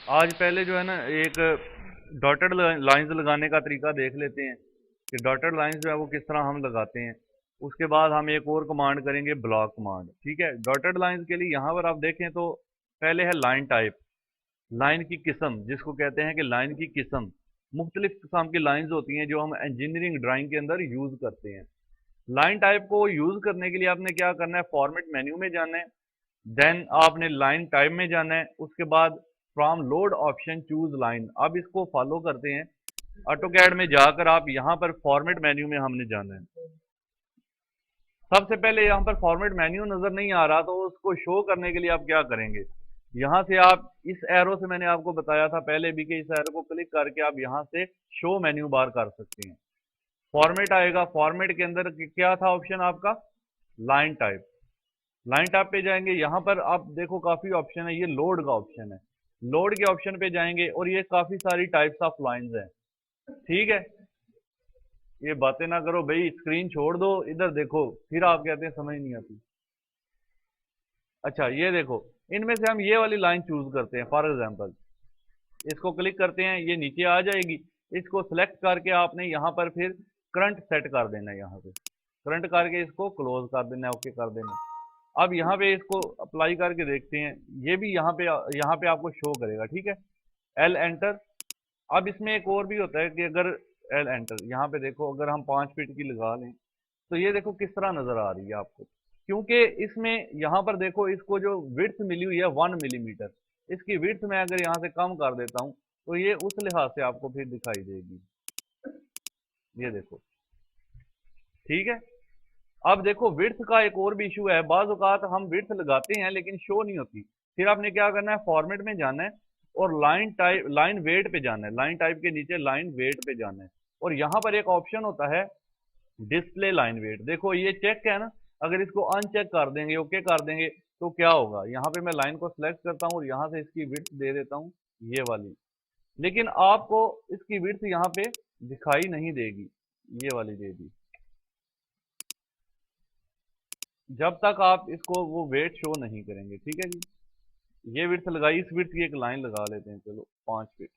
आज पहले जो है ना एक डॉटेड लाइंस लगाने का तरीका देख लेते हैं कि डॉटेड लाइंस जो है वो किस तरह हम लगाते हैं। उसके बाद हम एक और कमांड करेंगे, ब्लॉक कमांड। ठीक है, डॉटेड लाइंस के लिए यहाँ पर आप देखें तो पहले है लाइन टाइप, लाइन की किस्म, जिसको कहते हैं कि लाइन की किस्म। मुख्तलिफ किस्म की लाइंस होती हैं जो हम इंजीनियरिंग ड्राइंग के अंदर यूज करते हैं। लाइन टाइप को यूज करने के लिए आपने क्या करना है, फॉर्मेट मेन्यू में जाना है, देन आपने लाइन टाइप में जाना है, उसके बाद from load option choose line. अब इसको फॉलो करते हैं, ऑटोकैड में जाकर आप यहाँ पर फॉर्मेट मेन्यू में हमने जाना है। सबसे पहले यहाँ पर फॉर्मेट मेन्यू नजर नहीं आ रहा, तो उसको शो करने के लिए आप क्या करेंगे, यहाँ से आप इस एरो से, मैंने आपको बताया था पहले भी कि इस एरो को क्लिक करके आप यहाँ से शो मेन्यू बार कर सकते हैं। फॉर्मेट आएगा, फॉर्मेट के अंदर क्या था ऑप्शन आपका, लाइन टाइप। लाइन टाइप पे जाएंगे, यहाँ पर आप देखो काफी ऑप्शन है, ये लोड का ऑप्शन है। लोड के ऑप्शन पे जाएंगे और ये काफी सारी टाइप्स ऑफ लाइंस हैं। ठीक है, ये बातें ना करो भाई, स्क्रीन छोड़ दो, इधर देखो, फिर आप कहते हैं समझ नहीं आती। अच्छा ये देखो, इनमें से हम ये वाली लाइन चूज करते हैं। फॉर एग्जांपल इसको क्लिक करते हैं, ये नीचे आ जाएगी। इसको सिलेक्ट करके आपने यहाँ पर फिर करंट सेट कर देना है, यहाँ पे करंट करके इसको क्लोज कर देना है, ओके कर देना है। अब यहाँ पे इसको अप्लाई करके देखते हैं, ये भी यहाँ पे आपको शो करेगा। ठीक है, एल एंटर। अब इसमें एक और भी होता है कि अगर एल एंटर, यहाँ पे देखो अगर हम 5 फीट की लगा लें तो ये देखो किस तरह नजर आ रही है आपको, क्योंकि इसमें यहाँ पर देखो इसको जो विड्थ मिली हुई है 1 मिलीमीटर, इसकी विड्थ मैं अगर यहाँ से कम कर देता हूँ तो ये उस लिहाज से आपको फिर दिखाई देगी। ये देखो, ठीक है। अब देखो विड्थ का एक और भी इशू है, बाज औकात हम विड्थ लगाते हैं लेकिन शो नहीं होती। फिर आपने क्या करना है, फॉर्मेट में जाना है और लाइन टाइप, लाइन वेट पे जाना है, लाइन टाइप के नीचे लाइन वेट पे जाना है, और यहाँ पर एक ऑप्शन होता है डिस्प्ले लाइन वेट। देखो ये चेक है ना, अगर इसको अनचेक कर देंगे, ओके कर देंगे, तो क्या होगा, यहाँ पे मैं लाइन को सिलेक्ट करता हूँ और यहाँ से इसकी विड्थ दे देता हूँ ये वाली, लेकिन आपको इसकी विड्थ यहाँ पे दिखाई नहीं देगी, ये वाली दे दी। जब तक आप इसको वो वेट शो नहीं करेंगे। ठीक है जी, ये विड्थ लगाई, इस विड्थ की एक लाइन लगा लेते हैं, चलो 5 फीट।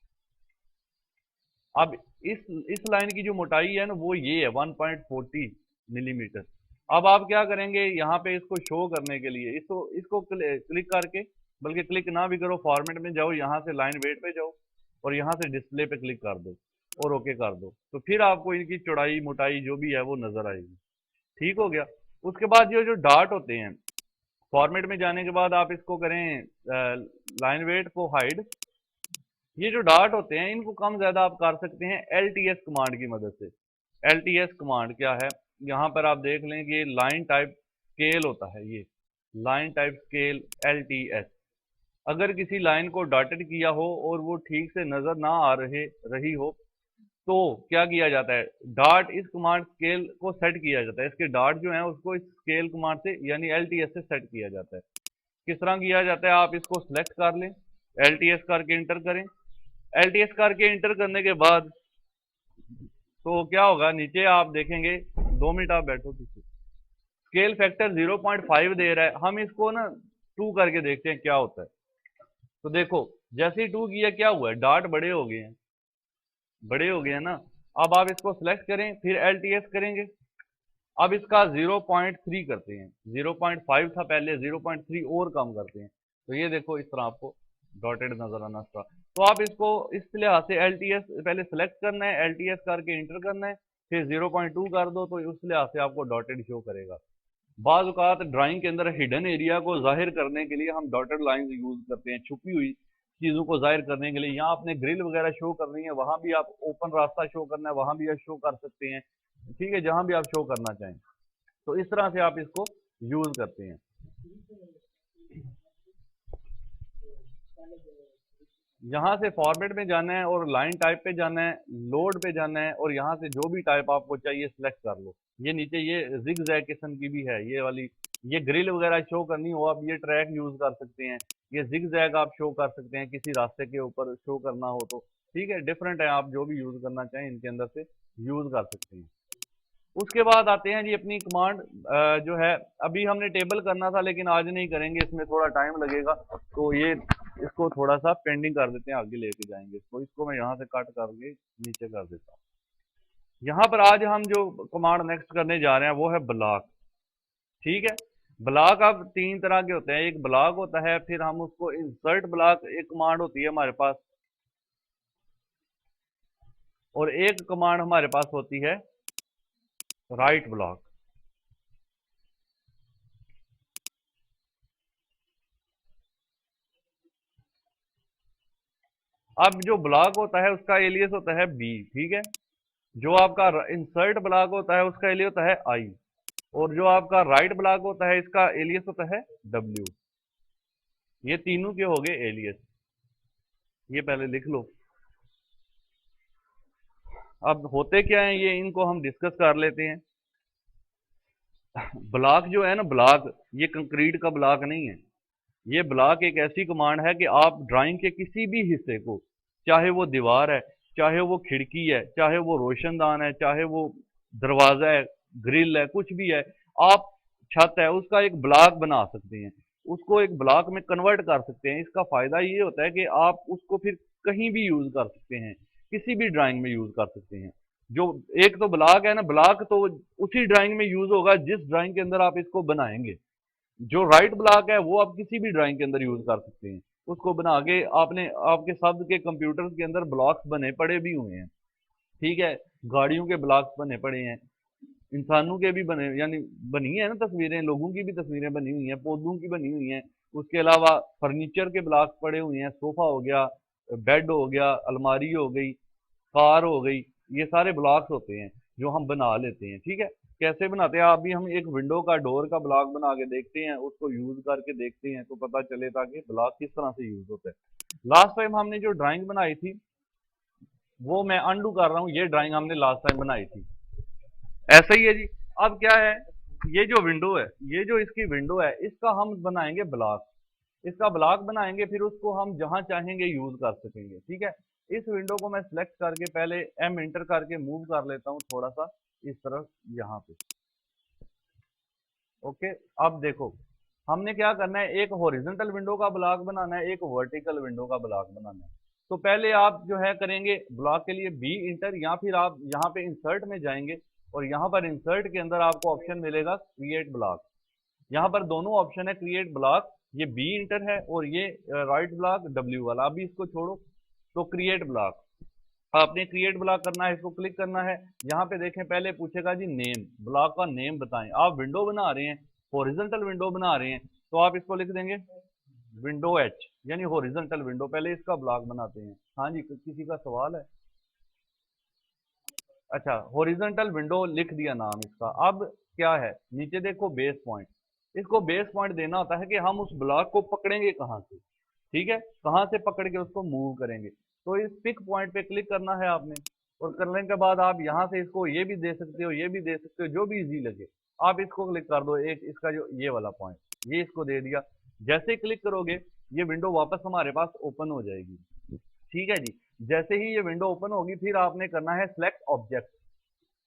अब इस लाइन की जो मोटाई है ना वो ये है 1.40 मिलीमीटर। अब आप क्या करेंगे, यहाँ पे इसको शो करने के लिए इसको इसको क्लिक करके, बल्कि क्लिक ना भी करो, फॉर्मेट में जाओ, यहाँ से लाइन वेट पे जाओ और यहाँ से डिस्प्ले पे क्लिक कर दो और ओके कर दो, तो फिर आपको इनकी चौड़ाई मोटाई जो भी है वो नजर आएगी। ठीक हो गया। उसके बाद ये जो डार्ट होते हैं, फॉर्मेट में जाने के बाद आप इसको करें लाइन वेट को हाइड। ये जो डार्ट होते हैं इनको कम ज्यादा आप कर सकते हैं LTS कमांड की मदद से। LTS कमांड क्या है, यहाँ पर आप देख लें कि लाइन टाइप स्केल होता है, ये लाइन टाइप स्केल LTS। अगर किसी लाइन को डॉटेड किया हो और वो ठीक से नजर ना आ रही हो तो क्या किया जाता है, डार्ट इस कमांड स्केल को सेट किया जाता है, इसके डार्ट जो है उसको इस स्केल कमांड से यानी LTS से सेट किया जाता है। किस तरह किया जाता है, आप इसको सिलेक्ट कर लें, LTS करके इंटर करें। LTS करके इंटर करने के बाद तो क्या होगा, नीचे आप देखेंगे, 2 मिनट आप बैठो पीछे, स्केल फैक्टर 0.5 दे रहा है। हम इसको ना 2 करके देखते हैं क्या होता है। तो देखो जैसे ही 2 किया क्या हुआ है, डार्ट बड़े हो गए हैं, बड़े हो गए हैं ना। अब आप इसको सिलेक्ट करें, फिर LTS करेंगे, अब इसका 0.3 करते हैं, 0.5 था पहले, 0.3 और कम करते हैं, तो ये देखो इस तरह आपको डॉटेड नजर आना स्टार्ट। तो आप इसको इस लिहाज से LTS पहले सेलेक्ट करना है, LTS करके इंटर करना है, फिर 0.2 कर दो, तो उस लिहाज से आपको डॉटेड शो करेगा। बाज़ औक़ात ड्राइंग के अंदर हिडन एरिया को जाहिर करने के लिए हम डॉटेड लाइंस यूज करते हैं, छुपी हुई चीजों को जाहिर करने के लिए। यहाँ आपने ग्रिल वगैरह शो करनी है, वहां भी आप ओपन रास्ता शो करना है, वहां भी आप शो कर सकते हैं। ठीक है, जहां भी आप शो करना चाहें, तो इस तरह से आप इसको यूज करते हैं। यहाँ से फॉर्मेट में जाना है और लाइन टाइप पे जाना है, लोड पे जाना है, और यहाँ से जो भी टाइप आपको चाहिए सिलेक्ट कर लो। ये नीचे ये जिग जैग किस्म की भी है, ये वाली, ये ग्रिल वगैरह शो करनी हो आप ये ट्रैक यूज कर सकते हैं, ये जिग जैग आप शो कर सकते हैं किसी रास्ते के ऊपर शो करना हो तो। ठीक है, डिफरेंट है, आप जो भी यूज करना चाहें इनके अंदर से यूज कर सकते हैं। उसके बाद आते हैं जी अपनी कमांड जो है, अभी हमने टेबल करना था लेकिन आज नहीं करेंगे, इसमें थोड़ा टाइम लगेगा, तो ये इसको थोड़ा सा पेंडिंग कर देते हैं, आगे लेके जाएंगे इसको मैं यहाँ से कट करके नीचे कर देता हूँ। यहाँ पर आज हम जो कमांड नेक्स्ट करने जा रहे हैं वो है ब्लॉक। ठीक है, ब्लॉक अब तीन तरह के होते हैं, एक ब्लॉक होता है, फिर हम उसको इंसर्ट ब्लॉक एक कमांड होती है हमारे पास, और एक कमांड हमारे पास होती है राइट ब्लॉक। अब जो ब्लॉक होता है उसका एलियस होता है बी। ठीक है, जो आपका इंसर्ट ब्लॉक होता है उसका एलियस होता है आई, और जो आपका राइट ब्लॉक होता है इसका एलियस होता है डब्ल्यू। ये तीनों के हो गए एलियस, ये पहले लिख लो। अब होते क्या है ये, इनको हम डिस्कस कर लेते हैं। ब्लॉक जो है ना, ब्लॉक ये कंक्रीट का ब्लॉक नहीं है। ये ब्लॉक एक ऐसी कमांड है कि आप ड्राइंग के किसी भी हिस्से को, चाहे वो दीवार है, चाहे वो खिड़की है, चाहे वो रोशनदान है, चाहे वो दरवाजा है, ग्रिल है, कुछ भी है, आप छत है, उसका एक ब्लॉक बना सकते हैं, उसको एक ब्लॉक में कन्वर्ट कर सकते हैं। इसका फायदा ये होता है कि आप उसको फिर कहीं भी यूज कर सकते हैं, किसी भी ड्राइंग में यूज कर सकते हैं। जो एक तो ब्लॉक है ना, ब्लॉक तो उसी ड्राइंग में यूज होगा जिस ड्राइंग के अंदर आप इसको बनाएंगे। जो राइट ब्लॉक है वो आप किसी भी ड्राइंग के अंदर यूज कर सकते हैं, उसको बना के आपने, आपके शब्द के कंप्यूटर के अंदर ब्लॉक्स बने पड़े भी हुए हैं। ठीक है, गाड़ियों के ब्लॉक्स बने पड़े हैं, इंसानों के भी बने, यानी बनी है ना तस्वीरें, लोगों की भी तस्वीरें बनी हुई हैं, पौधों की बनी हुई हैं। उसके अलावा फर्नीचर के ब्लॉक्स पड़े हुए हैं, सोफा हो गया, बेड हो गया, अलमारी हो गई, कार हो गई, ये सारे ब्लॉक्स होते हैं जो हम बना लेते हैं। ठीक है, कैसे बनाते हैं, अभी हम एक विंडो का डोर का ब्लॉक बना के देखते हैं, उसको यूज करके देखते हैं तो पता चले ताकि ब्लॉक किस तरह से यूज होता है। लास्ट टाइम हमने जो ड्राइंग बनाई थी वो मैं अंडू कर रहा हूँ, ये ड्राइंग हमने लास्ट टाइम बनाई थी, ऐसा ही है जी। अब क्या है, ये जो विंडो है, ये जो इसकी विंडो है, इसका हम बनाएंगे ब्लॉक, इसका ब्लॉक बनाएंगे, फिर उसको हम जहां चाहेंगे यूज कर सकेंगे। ठीक है, इस विंडो को मैं सिलेक्ट करके पहले एम इंटर करके मूव कर लेता हूँ थोड़ा सा इस तरफ, यहाँ पे। ओके, अब देखो हमने क्या करना है, एक हॉरिजॉन्टल विंडो का ब्लॉक बनाना है, एक वर्टिकल विंडो का ब्लॉक बनाना है। तो पहले आप जो है करेंगे ब्लॉक के लिए बी इंटर, या फिर आप यहाँ पे इंसर्ट में जाएंगे और यहाँ पर इंसर्ट के अंदर आपको ऑप्शन मिलेगा क्रिएट ब्लॉक। यहाँ पर दोनों ऑप्शन है, क्रिएट ब्लॉक, ये बी इंटर है, और ये राइट ब्लॉक डब्ल्यू वाला। अभी इसको छोड़ो, तो क्रिएट ब्लॉक, आपने क्रिएट ब्लॉक करना है, इसको क्लिक करना है। यहाँ पे देखें पहले पूछेगा जी नेम, ब्लॉक का नेम बताएं। आप विंडो बना रहे हैं, हॉरिजॉन्टल विंडो बना रहे हैं, तो आप इसको लिख देंगे विंडो एच, यानी हॉरिजॉन्टल विंडो। पहले इसका ब्लॉक बनाते हैं। हाँ जी, किसी का सवाल है? अच्छा, हॉरिजॉन्टल विंडो लिख दिया नाम इसका। अब क्या है, नीचे देखो बेस पॉइंट, इसको बेस पॉइंट देना होता है कि हम उस ब्लॉक को पकड़ेंगे कहाँ से। ठीक है, कहाँ से पकड़ के उसको मूव करेंगे, तो इस पिक पॉइंट पे क्लिक करना है आपने, और करने के बाद आप यहाँ से इसको ये भी दे सकते हो, ये भी दे सकते हो, जो भी इजी लगे आप इसको क्लिक कर दो। एक इसका जो ये वाला पॉइंट, ये इसको दे दिया। जैसे ही क्लिक करोगे ये विंडो वापस हमारे पास ओपन हो जाएगी। ठीक है जी, जैसे ही ये विंडो ओपन होगी फिर आपने करना है सिलेक्ट ऑब्जेक्ट।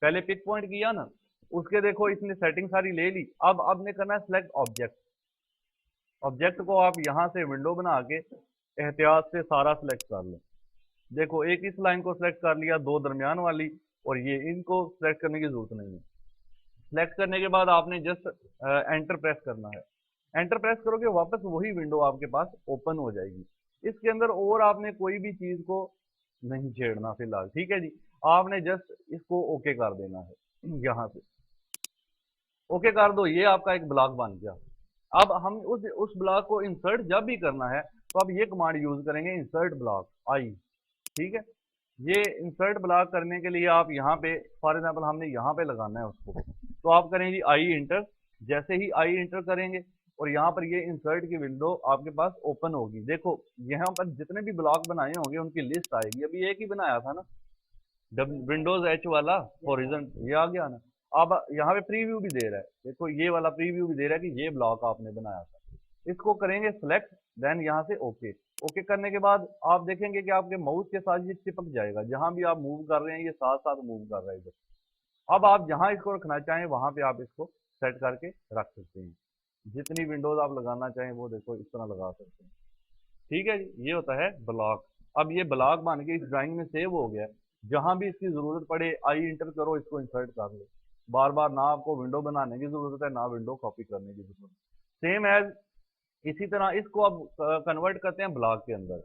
पहले पिक पॉइंट किया ना, उसके देखो इसने सेटिंग सारी ले ली। अब आपने करना है सिलेक्ट ऑब्जेक्ट। ऑब्जेक्ट को आप यहाँ से विंडो बना के एहतियात से सारा सिलेक्ट कर लो। देखो एक इस लाइन को सिलेक्ट कर लिया, दो दरमियान वाली, और ये इनको सिलेक्ट करने की जरूरत नहीं है। सिलेक्ट करने के बाद आपने जस्ट एंटर प्रेस करना है। एंटर प्रेस करोगे वापस वही विंडो आपके पास ओपन हो जाएगी। इसके अंदर और आपने कोई भी चीज को नहीं छेड़ना फिलहाल। ठीक है जी, आपने जस्ट इसको ओके कर देना है, यहाँ से ओके कर दो, ये आपका एक ब्लॉक बन गया। अब हम उस ब्लॉक को इंसर्ट जब भी करना है तो अब ये कमांड यूज करेंगे, इंसर्ट ब्लॉक आई। ठीक है, ये इंसर्ट ब्लॉक करने के लिए आप यहाँ पे फॉर एग्जांपल हमने यहाँ पे लगाना है उसको, तो आप करेंगे आई इंटर। जैसे ही आई इंटर करेंगे और यहाँ पर ये इंसर्ट की विंडो आपके पास ओपन होगी। देखो यहाँ पर जितने भी ब्लॉक बनाए होंगे उनकी लिस्ट आएगी। अभी एक ही बनाया था ना, विंडोज एच वाला हॉरिजॉन, ये आ गया ना। अब यहाँ पे प्रीव्यू भी दे रहा है, देखो ये वाला प्रीव्यू भी दे रहा है कि ये ब्लॉक आपने बनाया था। इसको करेंगे सिलेक्ट, देन यहाँ से ओके। ओके करने के बाद आप देखेंगे कि आपके माउस के साथ ये चिपक जाएगा, जहां भी आप मूव कर रहे हैं ये साथ साथ मूव कर रहा है इधर। अब आप जहां इसको रखना चाहें वहां पे आप इसको सेट करके रख सकते हैं। जितनी विंडोज आप लगाना चाहें वो देखो इस तरह लगा सकते हैं। ठीक है जी, ये होता है ब्लॉक। अब ये ब्लॉक बन के इस ड्राइंग में सेव हो गया। जहां भी इसकी जरूरत पड़े आई इंटर करो, इसको इंसर्ट कर लो। बार बार ना आपको विंडो बनाने की जरूरत है, ना विंडो कॉपी करने की जरूरत है। सेम एज इसी तरह इसको अब कन्वर्ट करते हैं ब्लॉक के अंदर।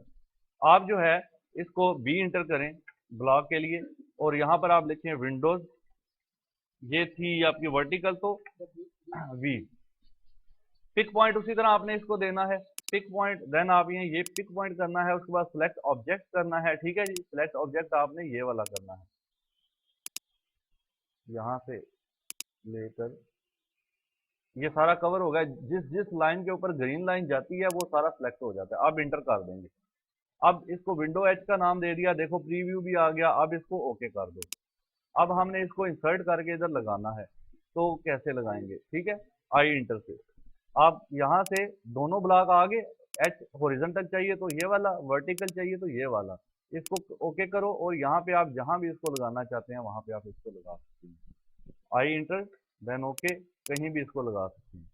आप जो है इसको बी इंटर करें ब्लॉक के लिए, और यहाँ पर आप लिखें विंडोज, ये थी आपकी वर्टिकल तो वी। पिक पॉइंट उसी तरह आपने इसको देना है, पिक पॉइंट, देन आप ये पिक पॉइंट करना है, उसके बाद सिलेक्ट ऑब्जेक्ट करना है। ठीक है जी, सिलेक्ट ऑब्जेक्ट आपने ये वाला करना है, यहां से लेकर ये सारा कवर होगा। जिस जिस लाइन के ऊपर ग्रीन लाइन जाती है वो सारा सिलेक्ट हो जाता है। अब इंटर कर देंगे। अब इसको विंडो एच का नाम दे दिया, देखो प्रीव्यू भी आ गया। अब इसको ओके कर दो। अब हमने इसको इंसर्ट करके इधर लगाना है, तो कैसे लगाएंगे? ठीक है, आई इंटर से आप यहाँ से दोनों ब्लॉक आगे, एच हॉरिजॉन्टल चाहिए तो ये वाला, वर्टिकल चाहिए तो ये वाला, इसको ओके करो। और यहाँ पे आप जहाँ भी इसको लगाना चाहते हैं वहां पे आप इसको लगा सकते हैं। आई इंटर देन ओके, कहीं भी इसको लगा सकते हैं।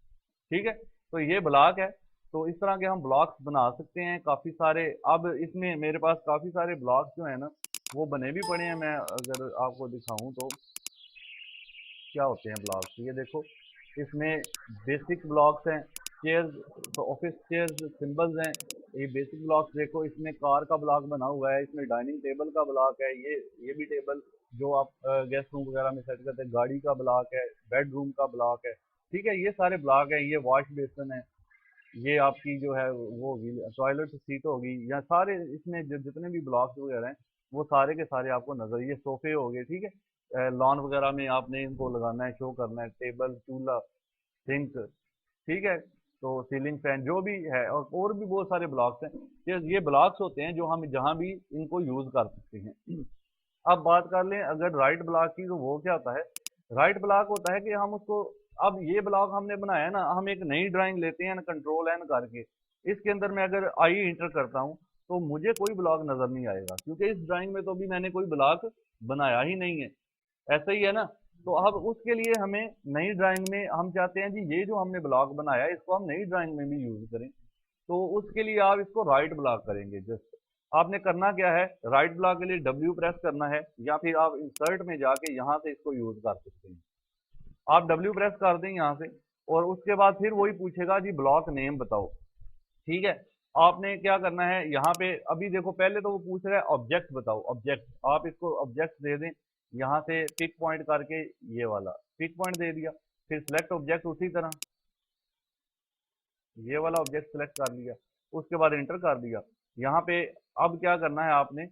ठीक है, तो ये ब्लॉक है। तो इस तरह के हम ब्लॉक्स बना सकते हैं काफ़ी सारे। अब इसमें मेरे पास काफ़ी सारे ब्लॉक्स जो है ना वो बने भी पड़े हैं। मैं अगर आपको दिखाऊं तो क्या होते हैं ब्लॉक्स, ये देखो इसमें बेसिक ब्लॉक्स हैं, चेयर्स, तो ऑफिस चेयर्स सिंबल्स हैं। ये बेसिक ब्लॉक्स देखो, इसमें कार का ब्लॉक बना हुआ है, इसमें डाइनिंग टेबल का ब्लॉक है, ये भी टेबल जो आप गेस्ट रूम वगैरह में सेट करते हैं, गाड़ी का ब्लॉक है, बेडरूम का ब्लॉक है। ठीक है, ये सारे ब्लॉक हैं। ये वॉश बेसिन है, ये आपकी जो है वो टॉयलेट सीट होगी, या सारे इसमें जितने भी ब्लॉक्स वगैरह हैं वो सारे के सारे आपको नजर, ये सोफे हो गए। ठीक है, लॉन वगैरह में आपने इनको लगाना है, शो करना है, टेबल, चूल्हा, सिंक। ठीक है, तो सीलिंग फैन जो भी है, और भी बहुत सारे ब्लॉक्स हैं। ये ब्लॉक्स होते हैं जो हम जहाँ भी इनको यूज कर सकते हैं। अब बात कर लें अगर राइट ब्लॉक की, तो वो क्या होता है? राइट ब्लॉक होता है कि हम उसको, अब ये ब्लॉक हमने बनाया है ना, हम एक नई ड्राइंग लेते हैं ना कंट्रोल एन करके, इसके अंदर मैं अगर आई इंटर करता हूँ तो मुझे कोई ब्लॉक नजर नहीं आएगा, क्योंकि इस ड्राइंग में तो भी मैंने कोई ब्लॉक बनाया ही नहीं है। ऐसा ही है ना? तो अब उसके लिए हमें नई ड्राइंग में हम चाहते हैं जी ये जो हमने ब्लॉक बनाया है इसको हम नई ड्राइंग में भी यूज करें। तो उसके लिए आप इसको राइट ब्लॉक करेंगे। जस्ट आपने करना क्या है, राइट ब्लॉक के लिए डब्ल्यू प्रेस करना है, या फिर आप इंसर्ट में जाके यहाँ से इसको यूज कर सकते हैं। आप डब्ल्यू प्रेस कर दें यहाँ से, और उसके बाद फिर वही पूछेगा जी ब्लॉक नेम बताओ। ठीक है, आपने क्या करना है यहाँ पे, अभी देखो पहले तो वो पूछ रहा है ऑब्जेक्ट बताओ, ऑब्जेक्ट, आप इसको ऑब्जेक्ट दे दें यहाँ से पिक पॉइंट करके, ये वाला पिक पॉइंट दे दिया। फिर सिलेक्ट ऑब्जेक्ट, उसी तरह ये वाला ऑब्जेक्ट सिलेक्ट कर लिया, उसके बाद इंटर कर दिया यहाँ पे। अब क्या करना है आपने,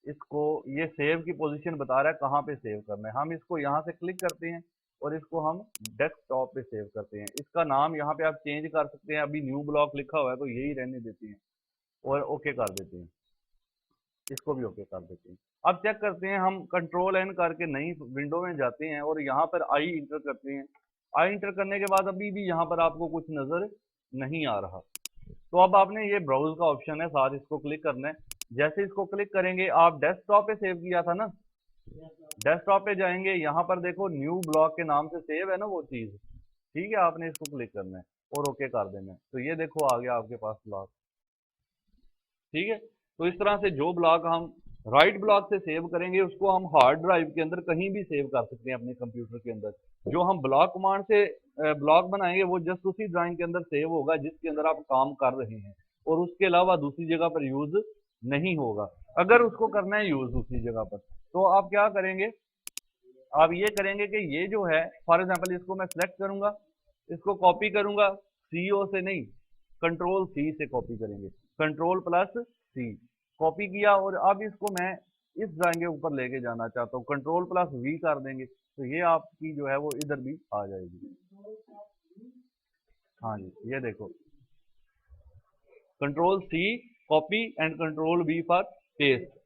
इसको, ये सेव की पोजीशन बता रहा है कहाँ पे सेव करना है, हम इसको यहाँ से क्लिक करते हैं और इसको हम डेस्कटॉप पे सेव करते हैं। इसका नाम यहाँ पे आप चेंज कर सकते हैं, अभी न्यू ब्लॉक लिखा हुआ है तो यही रहने देते हैं, और ओके कर देते हैं, इसको भी ओके कर देते हैं। अब चेक करते हैं, हम कंट्रोल एन करके नई विंडो में जाते हैं और यहाँ पर आई इंटर करते हैं। आई इंटर करने के बाद अभी भी यहाँ पर आपको कुछ नजर नहीं आ रहा, तो अब आपने ये ब्राउज का ऑप्शन है साथ, इसको क्लिक करना है। जैसे इसको क्लिक करेंगे, आप डेस्कटॉप पे सेव किया था ना, डेस्कटॉप पे जाएंगे, यहाँ पर देखो न्यू ब्लॉक के नाम से सेव है ना वो चीज। ठीक है, आपने इसको क्लिक करना है और ओके कर देना है, तो ये देखो आ गया आपके पास ब्लॉक। ठीक है, तो इस तरह से जो ब्लॉक हम राइट ब्लॉक से सेव करेंगे उसको हम हार्ड ड्राइव के अंदर कहीं भी सेव कर सकते हैं अपने कंप्यूटर के अंदर। जो हम ब्लॉक कमांड से ब्लॉक बनाएंगे वो जस्ट उसी ड्राइंग के अंदर सेव होगा जिसके अंदर आप काम कर रहे हैं, और उसके अलावा दूसरी जगह पर यूज नहीं होगा। अगर उसको करना है यूज दूसरी जगह पर, तो आप क्या करेंगे, आप ये करेंगे कि ये जो है, फॉर एग्जाम्पल इसको मैं सिलेक्ट करूंगा, इसको कॉपी करूंगा, सीओ से नहीं, कंट्रोल सी से कॉपी करेंगे, कंट्रोल प्लस सी, कॉपी किया। और अब इसको मैं इस ड्राइंग के ऊपर लेके जाना चाहता हूँ, कंट्रोल प्लस वी कर देंगे, तो ये आपकी जो है वो इधर भी आ जाएगी। हाँ जी, ये देखो, control C copy and control V for paste.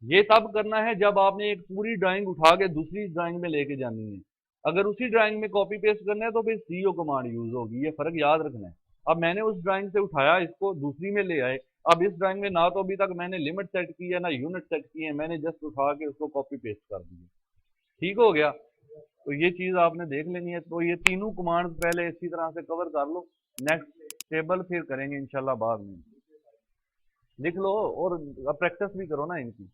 ये तब करना है जब आपने एक पूरी ड्राइंग उठा के दूसरी ड्राइंग में लेके जानी है। अगर उसी ड्राइंग में कॉपी पेस्ट करना है तो फिर सीओ कमांड यूज होगी, ये फर्क याद रखना है। अब मैंने उस ड्राइंग से उठाया, इसको दूसरी में ले आए। अब इस ड्राइंग में ना तो अभी तक मैंने लिमिट सेट की है ना यूनिट सेट की है, मैंने जस्ट उठा के उसको कॉपी पेस्ट कर दिया। ठीक हो गया, तो ये चीज आपने देख लेनी है। तो ये तीनों कमांड पहले इसी तरह से कवर कर लो, नेक्स्ट टेबल फिर करेंगे इंशाल्लाह बाद में। लिख लो और प्रैक्टिस भी करो ना इनकी।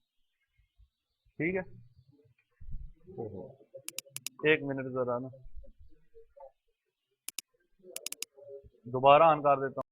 ठीक है। ओहो, 1 मिनट जरा ना, दोबारा ऑन कर देता हूँ।